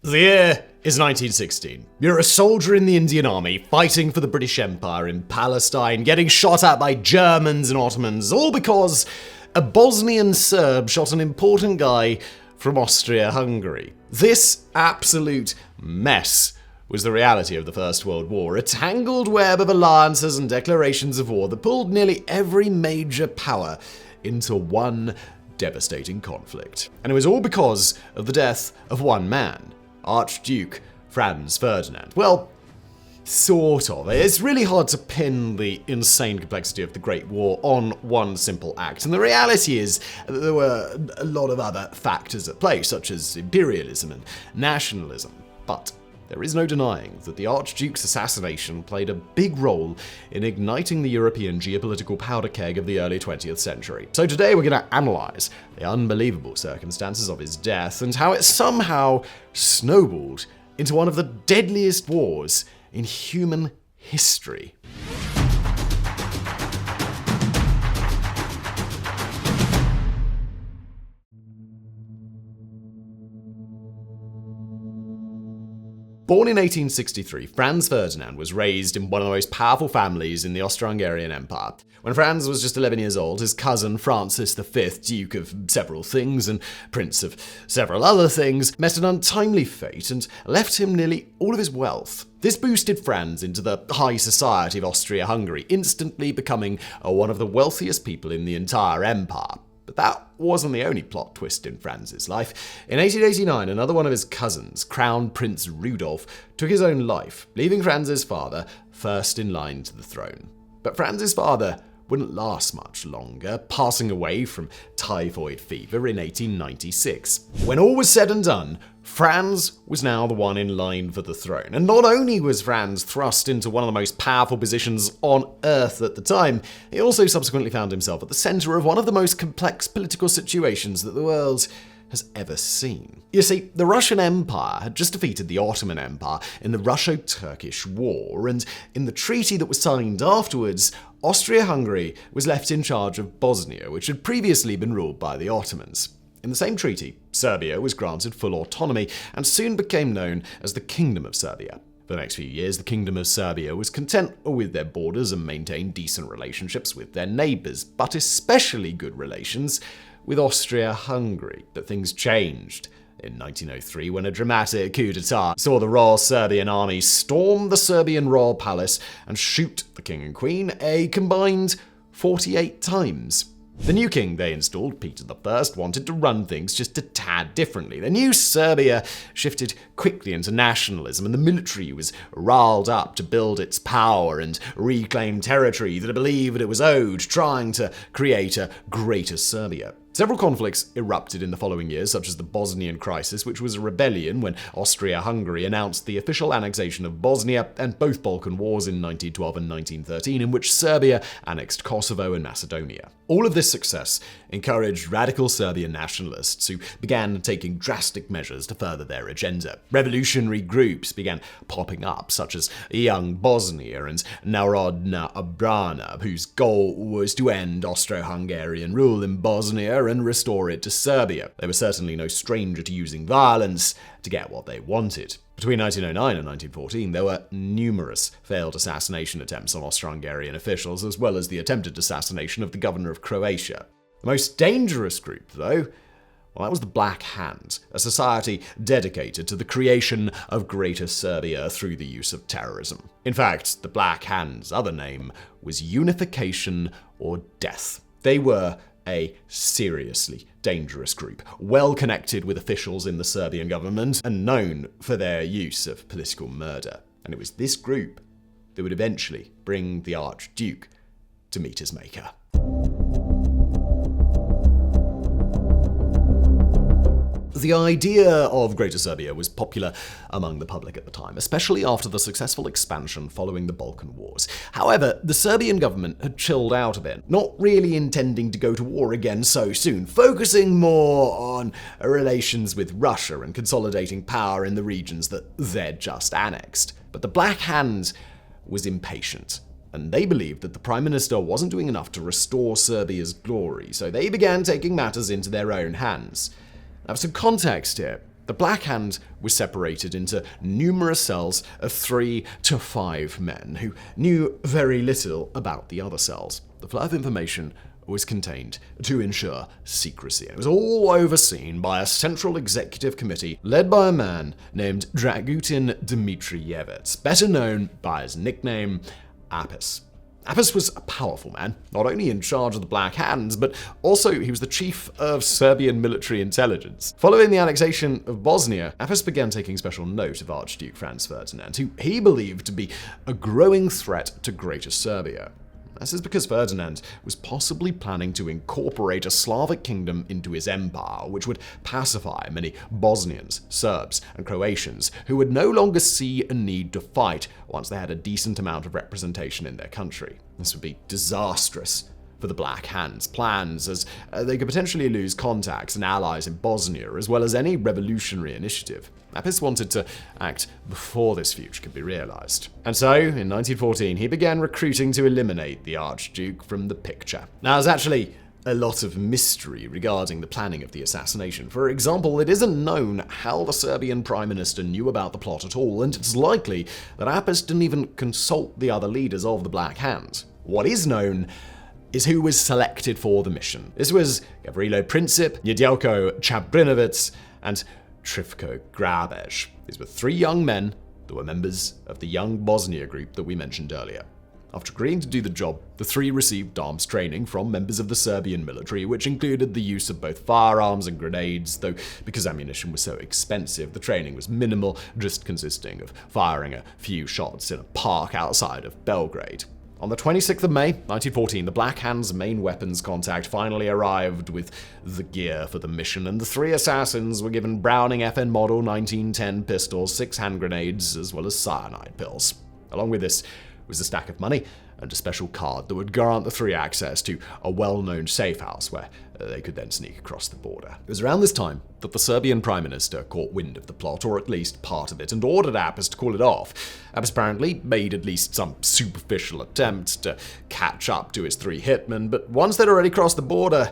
The year is 1916. You're a soldier in the Indian Army, fighting for the British Empire in Palestine, getting shot at by Germans and Ottomans, all because a Bosnian Serb shot an important guy from Austria-Hungary. This absolute mess was the reality of the First World War, a tangled web of alliances and declarations of war that pulled nearly every major power into one devastating conflict. And it was all because of the death of one man, Archduke Franz Ferdinand. Well, sort of. It's really hard to pin the insane complexity of the Great War on one simple act. And the reality is that there were a lot of other factors at play, such as imperialism and nationalism. But there is no denying that the Archduke's assassination played a big role in igniting the European geopolitical powder keg of the early 20th century. So today we're going to analyze the unbelievable circumstances of his death and how it somehow snowballed into one of the deadliest wars in human history. Born in 1863, Franz Ferdinand was raised in one of the most powerful families in the Austro-Hungarian Empire. When Franz was just 11 years old, his cousin Francis V, Duke of several things and Prince of several other things, met an untimely fate and left him nearly all of his wealth. This boosted Franz into the high society of Austria-Hungary, instantly becoming one of the wealthiest people in the entire empire. But that wasn't the only plot twist in Franz's life. In 1889, another one of his cousins, Crown Prince Rudolf, took his own life, leaving Franz's father first in line to the throne. But Franz's father wouldn't last much longer, passing away from typhoid fever in 1896. When all was said and done, Franz was now the one in line for the throne. And not only was Franz thrust into one of the most powerful positions on earth at the time, he also subsequently found himself at the center of one of the most complex political situations that the world has ever seen. You see, the Russian Empire had just defeated the Ottoman Empire in the Russo-Turkish War, and in the treaty that was signed afterwards, Austria-Hungary was left in charge of Bosnia, which had previously been ruled by the Ottomans. In the same treaty, Serbia was granted full autonomy and soon became known as the Kingdom of Serbia. For the next few years, the Kingdom of Serbia was content with their borders and maintained decent relationships with their neighbors, but especially good relations with Austria-Hungary. But things changed in 1903 when a dramatic coup d'etat saw the Royal Serbian Army storm the Serbian Royal Palace and shoot the King and Queen a combined 48 times. The new king they installed, Peter I, wanted to run things just a tad differently. The new Serbia shifted quickly into nationalism, and the military was riled up to build its power and reclaim territory that it believed it was owed, trying to create a greater Serbia. Several conflicts erupted in the following years, such as the Bosnian Crisis, which was a rebellion when Austria-Hungary announced the official annexation of Bosnia, and both Balkan Wars in 1912 and 1913, in which Serbia annexed Kosovo and Macedonia. All of this success encouraged radical Serbian nationalists who began taking drastic measures to further their agenda. Revolutionary groups began popping up, such as Young Bosnia and Narodna Obrana, whose goal was to end Austro-Hungarian rule in Bosnia and restore it to Serbia. They were certainly no stranger to using violence to get what they wanted. Between 1909 and 1914, there were numerous failed assassination attempts on Austro-Hungarian officials, as well as the attempted assassination of the governor of Croatia. The most dangerous group, though, well, that was the Black Hand, a society dedicated to the creation of Greater Serbia through the use of terrorism. In fact, the Black Hand's other name was Unification or Death. They were a seriously dangerous group, well connected with officials in the Serbian government and known for their use of political murder. And it was this group that would eventually bring the Archduke to meet his maker. The idea of Greater Serbia was popular among the public at the time, especially after the successful expansion following the Balkan Wars. However, the Serbian government had chilled out a bit, not really intending to go to war again so soon, focusing more on relations with Russia and consolidating power in the regions that they'd just annexed. But the Black Hand was impatient, and they believed that the Prime Minister wasn't doing enough to restore Serbia's glory, so they began taking matters into their own hands. Now, for some context here, The Black Hand was separated into numerous cells of 3 to 5 men who knew very little about the other cells. The flow of information was contained to ensure secrecy. It was all overseen by a central executive committee led by a man named Dragutin Dmitrievich, better known by his nickname Apis. Apis was a powerful man, not only in charge of the Black Hands, but also he was the chief of Serbian military intelligence. Following the annexation of Bosnia, Apis began taking special note of Archduke Franz Ferdinand, who he believed to be a growing threat to Greater Serbia. This is because Ferdinand was possibly planning to incorporate a Slavic kingdom into his empire, which would pacify many Bosnians, Serbs, and Croatians who would no longer see a need to fight once they had a decent amount of representation in their country. This would be disastrous for the Black Hand's plans, as they could potentially lose contacts and allies in Bosnia, as well as any revolutionary initiative. Apis wanted to act before this future could be realized. And so, in 1914, he began recruiting to eliminate the Archduke from the picture. Now, there's actually a lot of mystery regarding the planning of the assassination. For example, it isn't known how the Serbian Prime Minister knew about the plot at all, and it's likely that Apis didn't even consult the other leaders of the Black Hand. What is known is who was selected for the mission. This was Gavrilo Princip, Nedeljko Čabrinović, and Trifko Grabeš. These were 3 young men that were members of the Young Bosnia group that we mentioned earlier. After agreeing to do the job, the 3 received arms training from members of the Serbian military, which included the use of both firearms and grenades, though because ammunition was so expensive, the training was minimal, just consisting of firing a few shots in a park outside of Belgrade. On the 26th of May, 1914, the Black Hand's main weapons contact finally arrived with the gear for the mission, and the 3 assassins were given Browning FN Model 1910 pistols, 6 hand grenades, as well as cyanide pills. Along with this was a stack of money and a special card that would grant the 3 access to a well-known safe house where they could then sneak across the border. It was around this time that the Serbian Prime Minister caught wind of the plot, or at least part of it, and ordered Apis to call it off. Apis apparently made at least some superficial attempt to catch up to his 3 hitmen, but once they'd already crossed the border,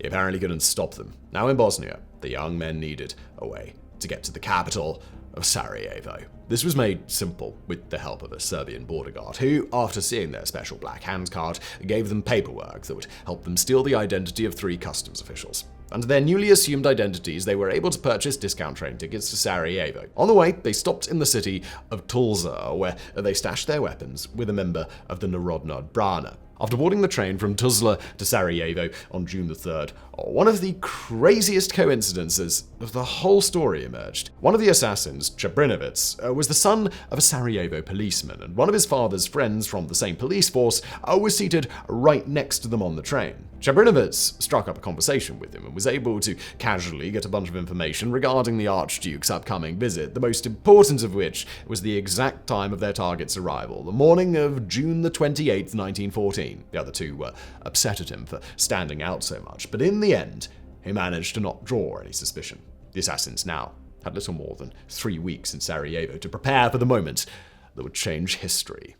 he apparently couldn't stop them. Now in Bosnia, the young men needed a way to get to the capital of Sarajevo. This was made simple with the help of a Serbian border guard, who, after seeing their special Black Hand card, gave them paperwork that would help them steal the identity of 3 customs officials. Under their newly assumed identities, they were able to purchase discount train tickets to Sarajevo. On the way, they stopped in the city of Tulsa, where they stashed their weapons with a member of the Narodna Odbrana. After boarding the train from Tuzla to Sarajevo on June the 3rd, one of the craziest coincidences of the whole story emerged. One of the assassins, Čabrinović, was the son of a Sarajevo policeman, and one of his father's friends from the same police force was seated right next to them on the train. Čabrinović struck up a conversation with him and was able to casually get a bunch of information regarding the Archduke's upcoming visit, the most important of which was the exact time of their target's arrival, the morning of June the 28th, 1914. The other 2 were upset at him for standing out so much, but in the end, he managed to not draw any suspicion. The assassins now had little more than 3 weeks in Sarajevo to prepare for the moment that would change history.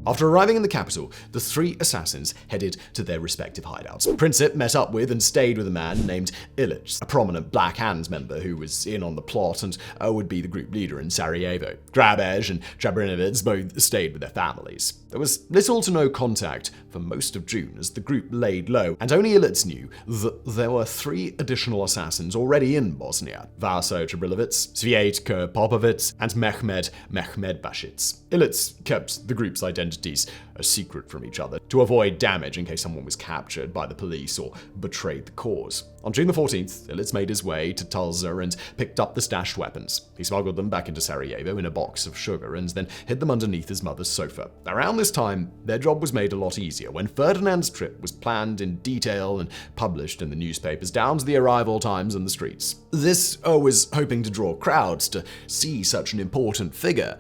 After arriving in the capital, the 3 assassins headed to their respective hideouts. Princip met up with and stayed with a man named Ilic, a prominent Black Hand member who was in on the plot and would be the group leader in Sarajevo. Grabeš and Čabrinović both stayed with their families. There was little to no contact for most of June as the group laid low, and only Ilic knew that there were 3 additional assassins already in Bosnia: Vaso Čabrinović, Cvijetko Popović, and Mehmed Mehmedbašić. Ilic kept the group's identities a secret from each other to avoid damage in case someone was captured by the police or betrayed the cause. On June the 14th, Ilic made his way to Tulsa and picked up the stashed weapons. He smuggled them back into Sarajevo in a box of sugar and then hid them underneath his mother's sofa. Around this time, their job was made a lot easier when Ferdinand's trip was planned in detail and published in the newspapers down to the arrival times and the streets. This was hoping to draw crowds to see such an important figure,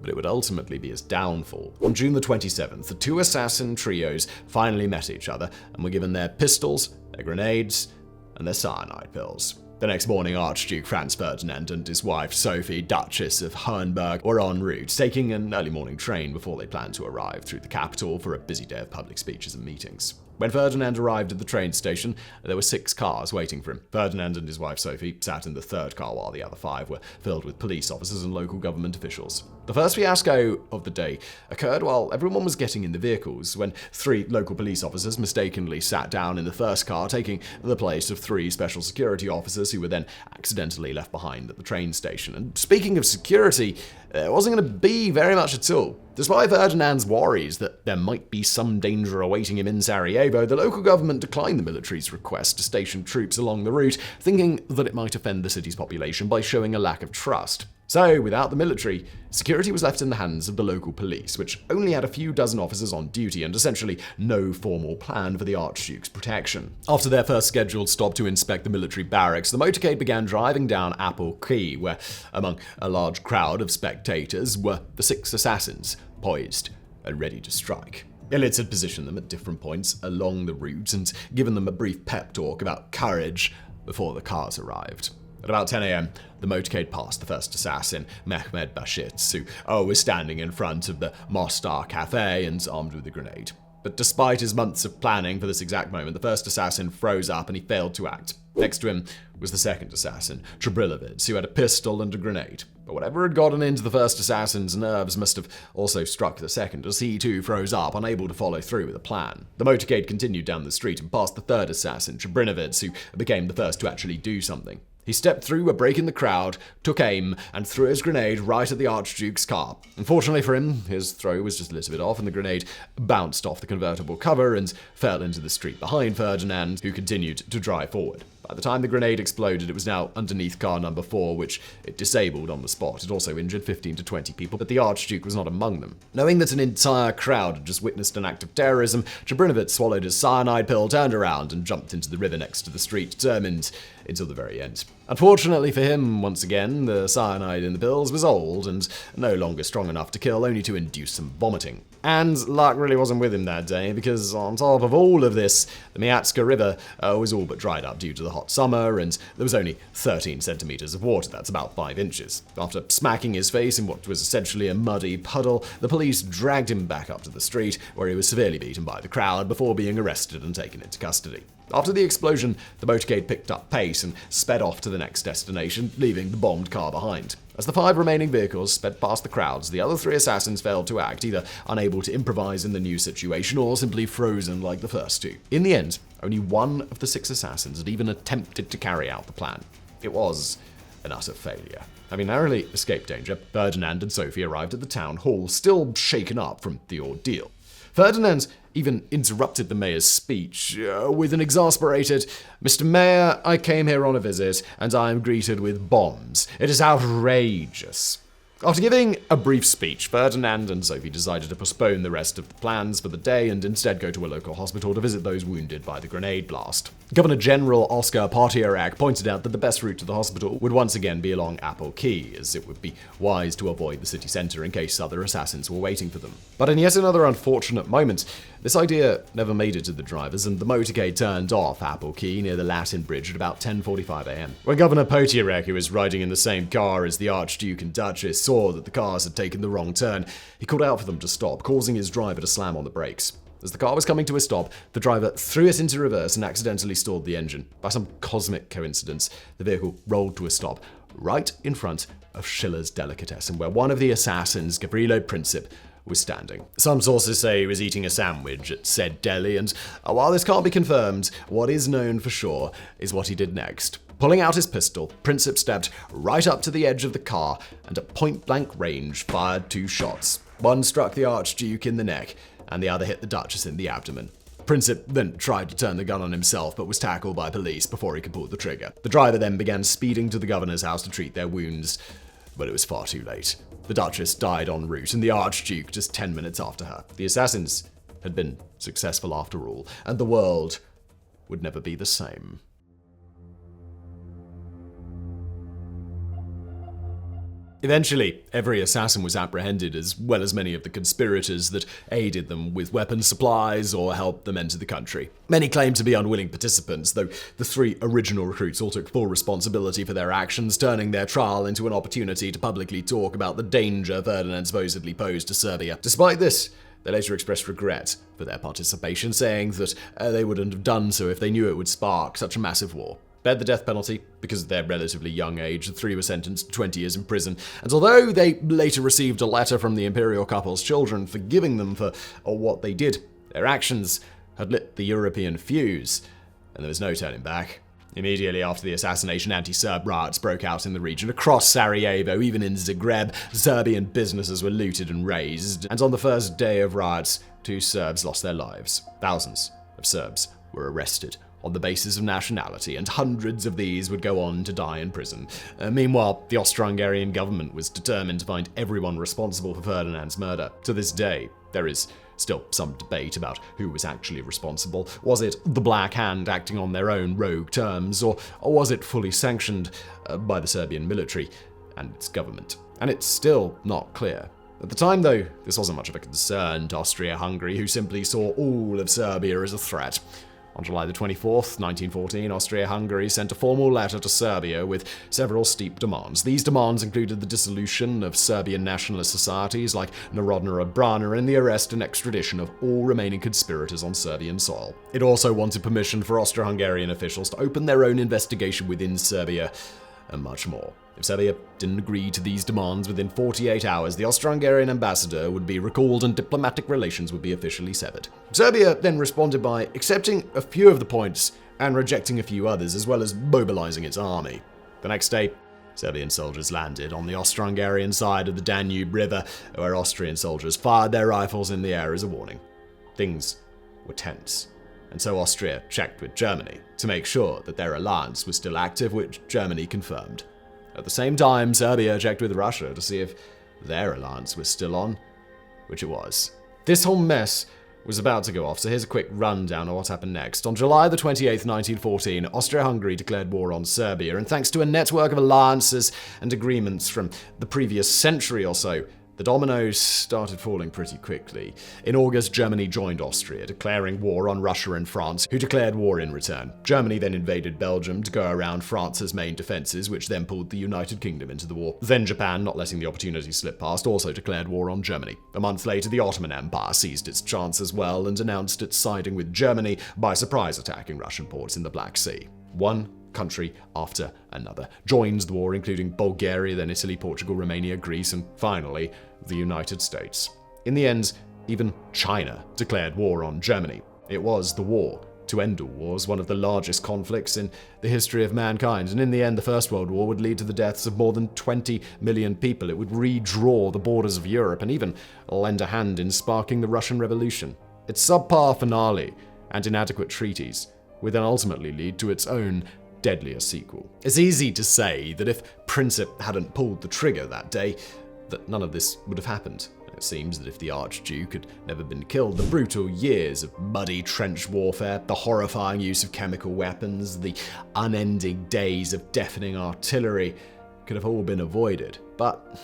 but it would ultimately be his downfall. On June the 27th, the 2 assassin trios finally met each other and were given their pistols, their grenades, and their cyanide pills. The next morning, Archduke Franz Ferdinand and his wife Sophie, Duchess of Hohenberg, were en route, taking an early morning train before they planned to arrive through the capital for a busy day of public speeches and meetings. When Ferdinand arrived at the train station, there were 6 cars waiting for him. Ferdinand and his wife Sophie sat in the 3rd car while the other 5 were filled with police officers and local government officials. The first fiasco of the day occurred while everyone was getting in the vehicles, when 3 local police officers mistakenly sat down in the first car, taking the place of 3 special security officers who were then accidentally left behind at the train station. And speaking of security, there wasn't going to be very much at all. Despite Ferdinand's worries that there might be some danger awaiting him in Sarajevo, the local government declined the military's request to station troops along the route, thinking that it might offend the city's population by showing a lack of trust. So, without the military, security was left in the hands of the local police, which only had a few dozen officers on duty and essentially no formal plan for the Archduke's protection. After their first scheduled stop to inspect the military barracks, the motorcade began driving down Apple Quay, where, among a large crowd of spectators, were the 6 assassins, poised and ready to strike. Elites had positioned them at different points along the route and given them a brief pep talk about courage before the cars arrived. At about 10 a.m., the motorcade passed the first assassin, Mehmed Bashits, who was standing in front of the Mostar Cafe and armed with a grenade. But despite his months of planning for this exact moment, the first assassin froze up and he failed to act. Next to him was the second assassin, Trebrilovitz, who had a pistol and a grenade. But whatever had gotten into the first assassin's nerves must have also struck the second, as he too froze up, unable to follow through with a plan. The motorcade continued down the street and passed the third assassin, Trebrinovitz, who became the first to actually do something. He stepped through a break in the crowd, took aim, and threw his grenade right at the Archduke's car. Unfortunately for him, his throw was just a little bit off, and the grenade bounced off the convertible cover and fell into the street behind Ferdinand, who continued to drive forward. By the time the grenade exploded, it was now underneath car number 4, which it disabled on the spot. It also injured 15 to 20 people, but the Archduke was not among them. Knowing that an entire crowd had just witnessed an act of terrorism, Trebrinovitz swallowed his cyanide pill, turned around, and jumped into the river next to the street, determined until the very end. Unfortunately for him, once again, the cyanide in the pills was old and no longer strong enough to kill, only to induce some vomiting. And luck really wasn't with him that day, because on top of all of this, the Miatska River was all but dried up due to the hot summer, and there was only 13 centimeters of water, that's about 5 inches. After smacking his face in what was essentially a muddy puddle, the police dragged him back up to the street, where he was severely beaten by the crowd before being arrested and taken into custody. After the explosion, the motorcade picked up pace and sped off to the next destination, leaving the bombed car behind. As the 5 remaining vehicles sped past the crowds, the other 3 assassins failed to act, either unable to improvise in the new situation or simply frozen like the first 2. In the end, only 1 of the 6 assassins had even attempted to carry out the plan. It was an utter failure. Having narrowly escaped danger, Ferdinand and Sophie arrived at the town hall, still shaken up from the ordeal. Ferdinand even interrupted the mayor's speech with an exasperated, "Mr. Mayor, I came here on a visit, and I am greeted with bombs. It is outrageous." After giving a brief speech, Ferdinand and Sophie decided to postpone the rest of the plans for the day and instead go to a local hospital to visit those wounded by the grenade blast. Governor General Oscar Partierak pointed out that the best route to the hospital would once again be along Apple Quay, as it would be wise to avoid the city centre in case other assassins were waiting for them. But in yet another unfortunate moment, this idea never made it to the drivers, and the motorcade turned off Apple Quay near the Latin Bridge at about 10:45 a.m. When Governor Partierak, who was riding in the same car as the Archduke and Duchess, saw that the cars had taken the wrong turn, he called out for them to stop, causing his driver to slam on the brakes. As the car was coming to a stop, the driver threw it into reverse and accidentally stalled the engine. By some cosmic coincidence, the vehicle rolled to a stop right in front of Schiller's Delicatessen, where one of the assassins, Gavrilo Princip, was standing. Some sources say he was eating a sandwich at said deli, and while this can't be confirmed, what is known for sure is what he did next. Pulling out his pistol, Princip stepped right up to the edge of the car and at point-blank range fired 2 shots. One struck the Archduke in the neck, and the other hit the Duchess in the abdomen. Princip then tried to turn the gun on himself, but was tackled by police before he could pull the trigger. The driver then began speeding to the governor's house to treat their wounds, but it was far too late. The Duchess died en route, and the Archduke just 10 minutes after her. The assassins had been successful after all, and the world would never be the same. Eventually, every assassin was apprehended, as well as many of the conspirators that aided them with weapon supplies or helped them enter the country. Many claimed to be unwilling participants, though the 3 original recruits all took full responsibility for their actions, turning their trial into an opportunity to publicly talk about the danger Ferdinand supposedly posed to Serbia. Despite this, They later expressed regret for their participation, saying that they wouldn't have done so if they knew it would spark such a massive war. Spared the death penalty because of their relatively young age. The three were sentenced to 20 years in prison, and although they later received a letter from the imperial couple's children forgiving them for what they did, their actions had lit the European fuse, and there was no turning back. Immediately after the assassination, anti-Serb riots broke out in the region. Across Sarajevo, even in Zagreb, Serbian businesses were looted and razed, and on the first day of riots, 2 Serbs lost their lives. Thousands of Serbs were arrested on the basis of nationality, and hundreds of these would go on to die in prison. Meanwhile, the Austro-Hungarian government was determined to find everyone responsible for Ferdinand's murder. To this day, there is still some debate about who was actually responsible. Was it the Black Hand acting on their own rogue terms, or was it fully sanctioned by the Serbian military and its government? And it's still not clear. At the time, though, this wasn't much of a concern to Austria-Hungary, who simply saw all of Serbia as a threat. On July the 24th, 1914, Austria-Hungary sent a formal letter to Serbia with several steep demands. These demands included the dissolution of Serbian nationalist societies like Narodna Odbrana and the arrest and extradition of all remaining conspirators on Serbian soil. It also wanted permission for Austro-Hungarian officials to open their own investigation within Serbia, and much more. If Serbia didn't agree to these demands within 48 hours, the Austro-Hungarian ambassador would be recalled and diplomatic relations would be officially severed. Serbia then responded by accepting a few of the points and rejecting a few others, as well as mobilizing its army. The next day, Serbian soldiers landed on the Austro-Hungarian side of the Danube River, where Austrian soldiers fired their rifles in the air as a warning. Things were tense, and so Austria checked with Germany to make sure that their alliance was still active, which Germany confirmed. At the same time, Serbia checked with Russia to see if their alliance was still on, which it was. This whole mess was about to go off, so here's a quick rundown of what happened next. On July the 28th, 1914, Austria-Hungary declared war on Serbia, and thanks to a network of alliances and agreements from the previous century or so, the dominoes started falling pretty quickly. In August, Germany joined Austria, declaring war on Russia and France, who declared war in return. Germany then invaded Belgium to go around France's main defenses, which then pulled the United Kingdom into the war. Then Japan, not letting the opportunity slip past, also declared war on Germany. A month later, the Ottoman Empire seized its chance as well and announced its siding with Germany by surprise attacking Russian ports in the Black Sea. One country after another joins the war, including Bulgaria, then Italy, Portugal, Romania, Greece, and finally, the United States. In the end, even China declared war on Germany. It was the war to end all wars, one of the largest conflicts in the history of mankind, and in the end, the First World War would lead to the deaths of more than 20 million people. It would redraw the borders of Europe and even lend a hand in sparking the Russian Revolution. Its subpar finale and inadequate treaties would then ultimately lead to its own deadlier sequel. It's easy to say that if Princip hadn't pulled the trigger that day, that none of this would have happened. It seems that if the Archduke had never been killed, the brutal years of muddy trench warfare, the horrifying use of chemical weapons, the unending days of deafening artillery could have all been avoided. But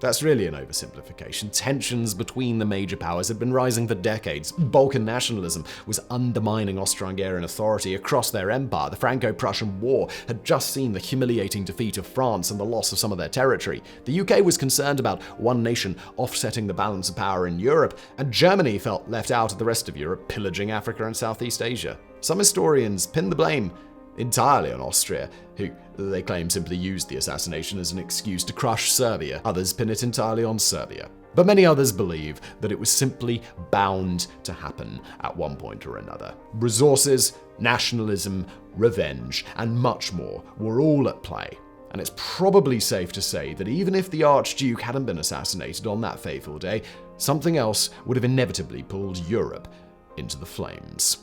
that's really an oversimplification. Tensions between the major powers had been rising for decades. Balkan nationalism was undermining Austro-Hungarian authority across their empire. The Franco-Prussian War had just seen the humiliating defeat of France and the loss of some of their territory. The UK was concerned about one nation offsetting the balance of power in Europe, and Germany felt left out of the rest of Europe, pillaging Africa and Southeast Asia. Some historians pin the blame entirely on Austria, who they claim simply used the assassination as an excuse to crush Serbia. Others pin it entirely on Serbia. But many others believe that it was simply bound to happen at one point or another. Resources, nationalism, revenge, and much more were all at play. And it's probably safe to say that even if the Archduke hadn't been assassinated on that fateful day, something else would have inevitably pulled Europe into the flames.